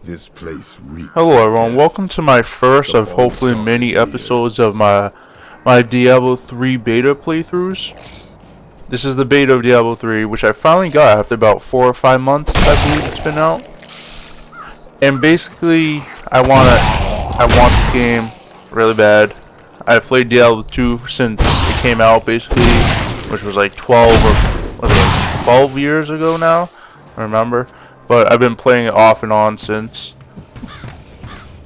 This place reeks. Hello everyone, welcome to my first of hopefully many episodes of my Diablo 3 beta playthroughs. This is the beta of Diablo 3, which I finally got after about 4 or 5 months, I believe it's been out. And basically, I want this game really bad. I played Diablo 2 since it came out, basically, which was like 12 years ago now, I remember. But I've been playing it off and on since.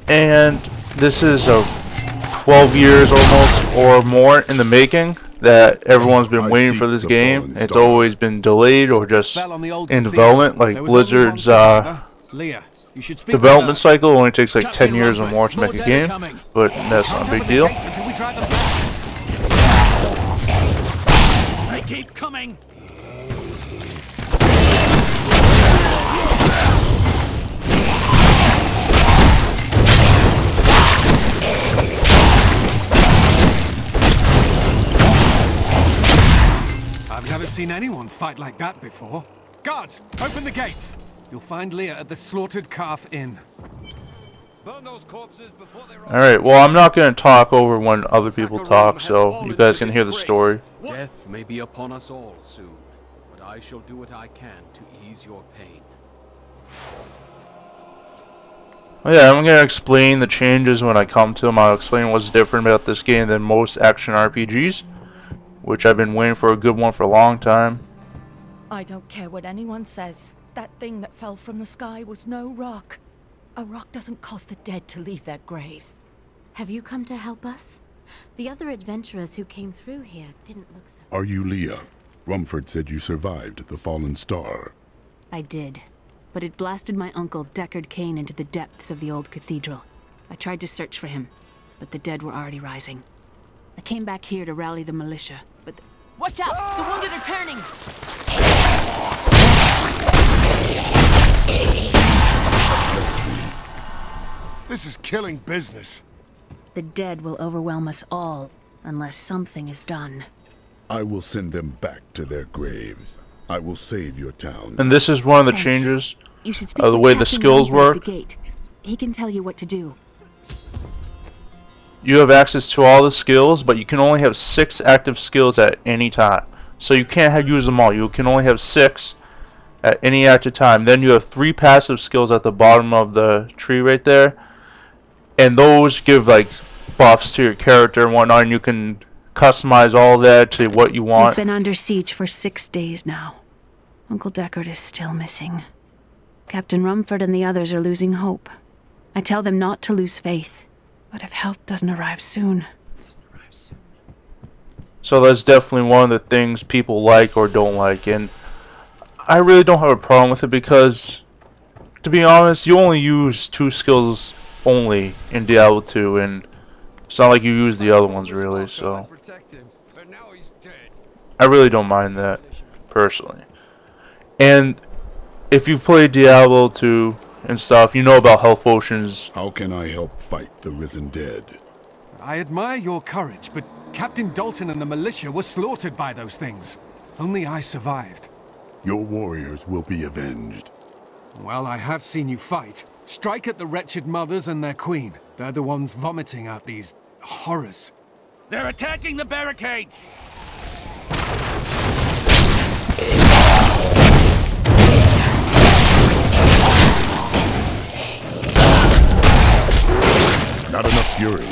And this is a 12 years almost or more in the making that everyone's been waiting for this game. It's always been delayed or just in development, like Blizzard's development cycle only takes like 10 years or more to make a game, but that's not a big deal. They keep coming. I've never seen anyone fight like that before. Guards, open the gates. You'll find Leah at the Slaughtered Calf Inn. Burn those corpses before they rot. Alright, well, I'm not going to talk over when other people talk, so you guys can hear the story. Death may be upon us all soon, but I shall do what I can to ease your pain. Well, yeah, I'm going to explain the changes when I come to them. I'll explain what's different about this game than most action RPGs, which I've been waiting for a good one for a long time. I don't care what anyone says. That thing that fell from the sky was no rock. A rock doesn't cause the dead to leave their graves. Have you come to help us? The other adventurers who came through here didn't look so... Are you Leah? Rumford said you survived the fallen star. I did. But it blasted my uncle, Deckard Cain, into the depths of the old cathedral. I tried to search for him, but the dead were already rising. I came back here to rally the militia, but... Watch out! The wounded are turning! This is killing business. The dead will overwhelm us all, unless something is done. I will send them back to their graves. I will save your town. And this is one of the changes You should speak of the with way the Captain skills Rumford at work. the gate. He can tell you what to do. You have access to all the skills, but you can only have 6 active skills at any time. So you can't use them all. You can only have 6 at any active time. Then you have 3 passive skills at the bottom of the tree right there. And those give like buffs to your character and whatnot, and you can customize all that to what you want. We've been under siege for 6 days now. Uncle Deckard is still missing. Captain Rumford and the others are losing hope. I tell them not to lose faith, but if help doesn't arrive soon... So that's definitely one of the things people like or don't like, and I really don't have a problem with it because, to be honest, you only use 2 skills only in Diablo 2, and it's not like you use the other ones really, so I really don't mind that, personally. And if you've played Diablo 2 and stuff, you know about health potions. How can I help fight the risen dead? I admire your courage, but Captain Dalton and the militia were slaughtered by those things. Only I survived. Your warriors will be avenged. Well, I have seen you fight. Strike at the wretched mothers and their queen. They're the ones vomiting out these horrors. They're attacking the barricades! Not enough fury.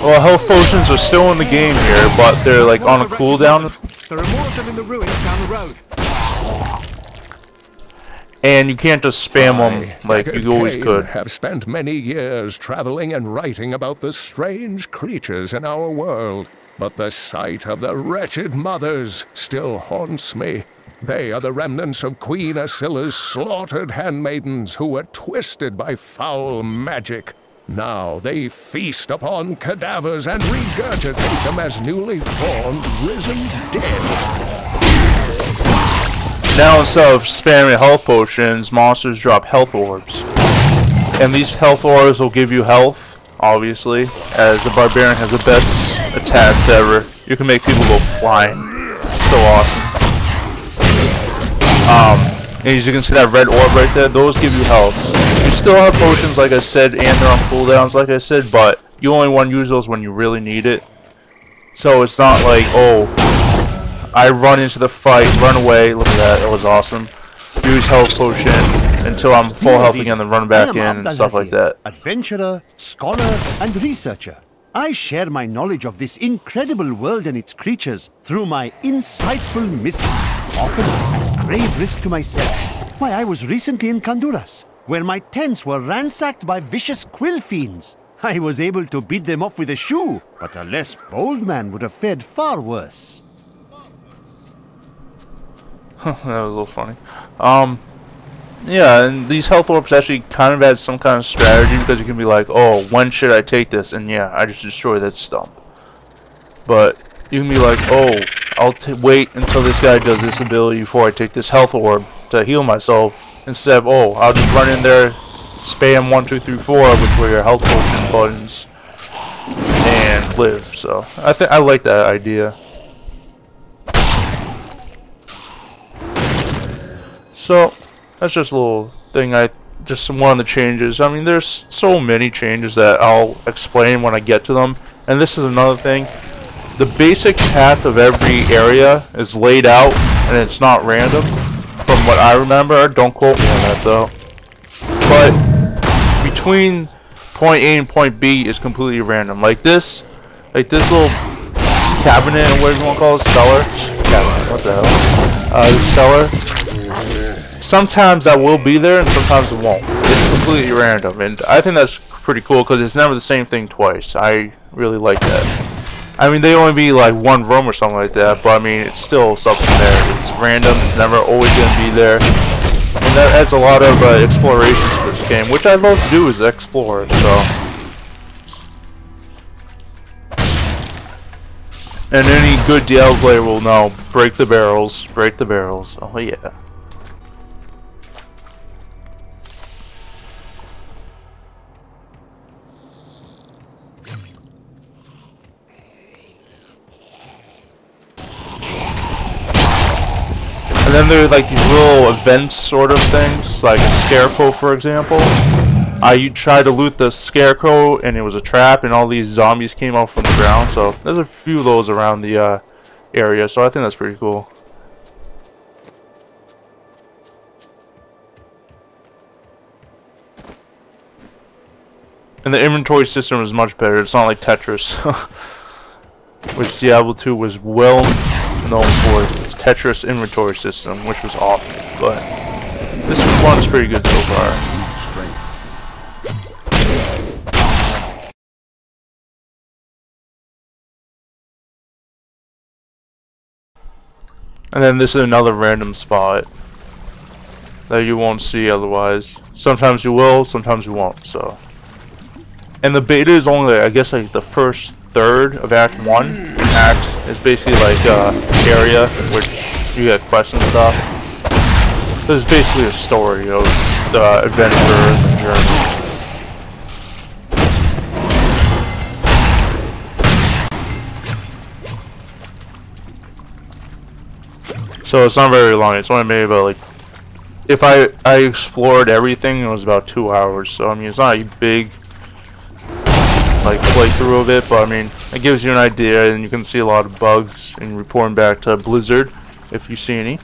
Well, health potions are still in the game here, but they're like on a cooldown. There are more of them in the ruins down the road. And you can't just spam them like you always could. Have spent many years traveling and writing about the strange creatures in our world, but the sight of the wretched mothers still haunts me. They are the remnants of Queen Asilla's slaughtered handmaidens who were twisted by foul magic. Now they feast upon cadavers and regurgitate them as newly formed, risen dead. Now instead of spamming health potions, monsters drop health orbs. And these health orbs will give you health, obviously, as the Barbarian has the best attacks ever. You can make people go flying. It's so awesome. And as you can see that red orb right there, those give you health. You still have potions, like I said, and they're on cooldowns, like I said, but you only want to use those when you really need it. So it's not like, oh, I run into the fight, run away, look at that, that was awesome. Use health potion until I'm full health again, then run back in and stuff like that. Adventurer, scholar, and researcher. I share my knowledge of this incredible world and its creatures through my insightful missives, often at grave risk to myself. Why, I was recently in Honduras, where my tents were ransacked by vicious quill fiends. I was able to beat them off with a shoe, but a less bold man would have fared far worse. That was a little funny. Yeah, and these health orbs actually kind of add some kind of strategy, because you can be like, oh, when should I take this? And yeah, I just destroy that stump. But you can be like, oh, I'll wait until this guy does this ability before I take this health orb to heal myself. Instead of, oh, I'll just run in there, spam 1, 2, 3, 4, which were your health potion buttons, and live. So I like that idea. So that's just a little thing. Just one of the changes. I mean, there's so many changes that I'll explain when I get to them. And this is another thing. The basic path of every area is laid out, and it's not random. From what I remember, don't quote me on that though. But between point A and point B is completely random. Like this little cabinet, or whatever you want to call it, cellar. Cabinet, what the hell? The cellar. Sometimes that will be there, and sometimes it won't. It's completely random, and I think that's pretty cool because it's never the same thing twice. I really like that. I mean, they only be like one room or something like that, but I mean, it's still something there. It's random. It's never always going to be there, and that adds a lot of exploration to this game, which I love to do is explore. So, and any good Diablo player will know: break the barrels, break the barrels. Oh yeah. And then there are like these little events sort of things, like a scarecrow, for example. You tried to loot the scarecrow, and it was a trap, and all these zombies came out from the ground. So there's a few of those around the area, so I think that's pretty cool. And the inventory system is much better. It's not like Tetris, which Diablo 2 was well known for its Tetris inventory system, which was awful. But this one is pretty good so far. And then this is another random spot that you won't see otherwise. Sometimes you will, sometimes you won't. So, and the beta is only, I guess, like the first third of Act 1. And Act is basically like area which you get quests and stuff. This is basically a story of the adventure and the journey. So it's not very long. It's only maybe about like, if I explored everything, it was about 2 hours. So I mean, it's not a big like playthrough of it, but I mean, it gives you an idea, and you can see a lot of bugs and reporting back to Blizzard if you see any.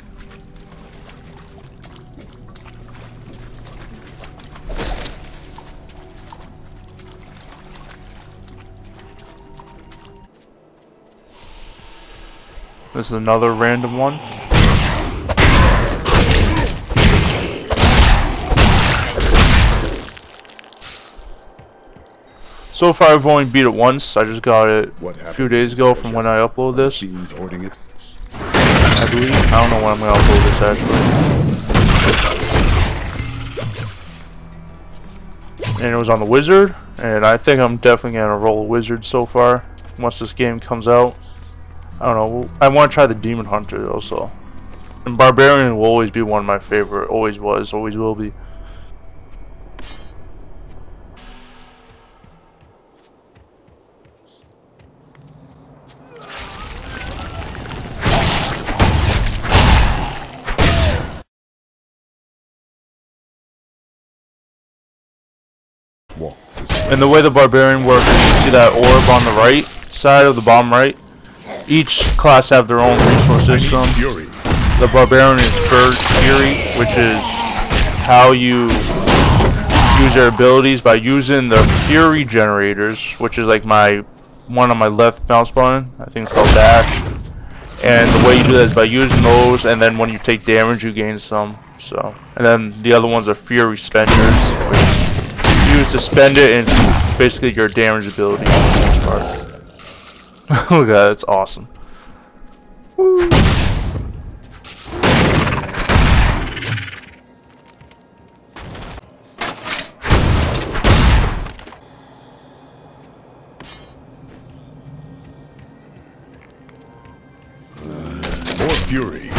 This is another random one. So far, I've only beat it once. I just got it a few days ago from when I upload this. I believe. I don't know when I'm going to upload this actually. And it was on the Wizard, and I think I'm definitely going to roll a Wizard so far once this game comes out. I don't know. I want to try the Demon Hunter also. And Barbarian will always be one of my favorite. Always was. Always will be. walk this way. And the way the Barbarian works, you see that orb on the right side of the bottom right? Each class have their own resource system. Fury. The Barbarian is Fury, which is how you use their abilities by using the Fury generators, which is like one on my left mouse button. I think it's called dash. And the way you do that is by using those, and then when you take damage, you gain some. So, and then the other ones are Fury spenders, which you use to spend it, and it's basically your damage ability for the most part. Look at that, it's awesome. Woo. More fury.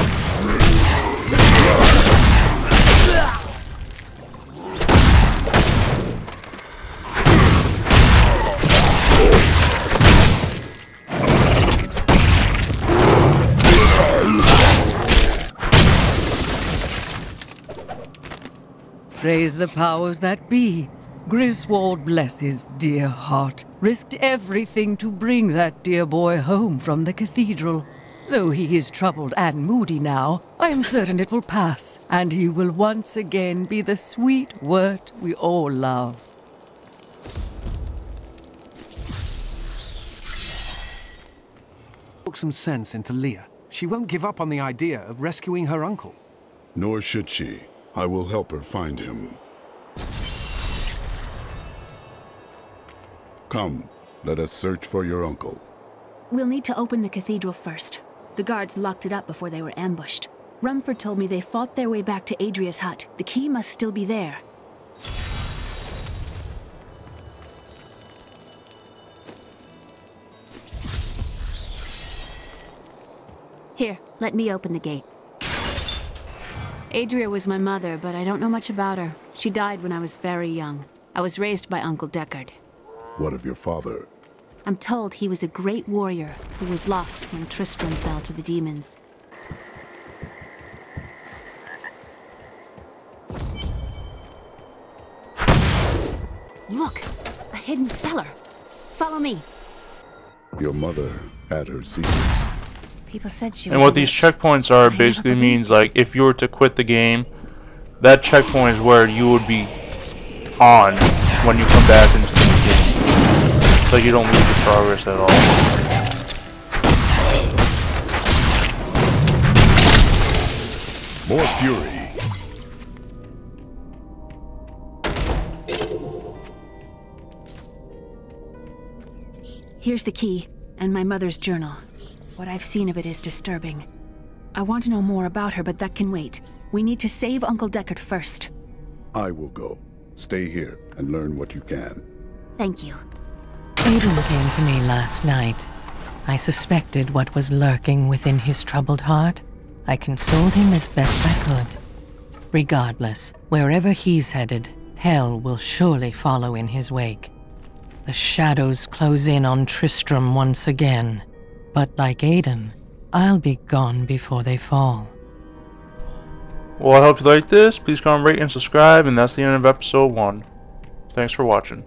Praise the powers that be. Griswold, bless his dear heart, risked everything to bring that dear boy home from the cathedral. Though he is troubled and moody now, I am certain it will pass, and he will once again be the sweet wort we all love. Put some sense into Leah. She won't give up on the idea of rescuing her uncle. Nor should she. I will help her find him. Come, let us search for your uncle. We'll need to open the cathedral first. The guards locked it up before they were ambushed. Rumford told me they fought their way back to Adria's hut. The key must still be there. Here, let me open the gate. Adria was my mother, but I don't know much about her. She died when I was very young. I was raised by Uncle Deckard. What of your father? I'm told he was a great warrior who was lost when Tristram fell to the demons. Look! A hidden cellar! Follow me! Your mother had her secrets. People said she was And what these checkpoints are basically means, like, if you were to quit the game, that checkpoint is where you would be on when you come back into the game. So you don't lose your progress at all. More fury. Here's the key, and my mother's journal. What I've seen of it is disturbing. I want to know more about her, but that can wait. We need to save Uncle Deckard first. I will go. Stay here and learn what you can. Thank you. Aiden came to me last night. I suspected what was lurking within his troubled heart. I consoled him as best I could. Regardless, wherever he's headed, hell will surely follow in his wake. The shadows close in on Tristram once again. But like Aiden, I'll be gone before they fall. Well, I hope you liked this. Please comment, rate, and subscribe. And that's the end of episode 1. Thanks for watching.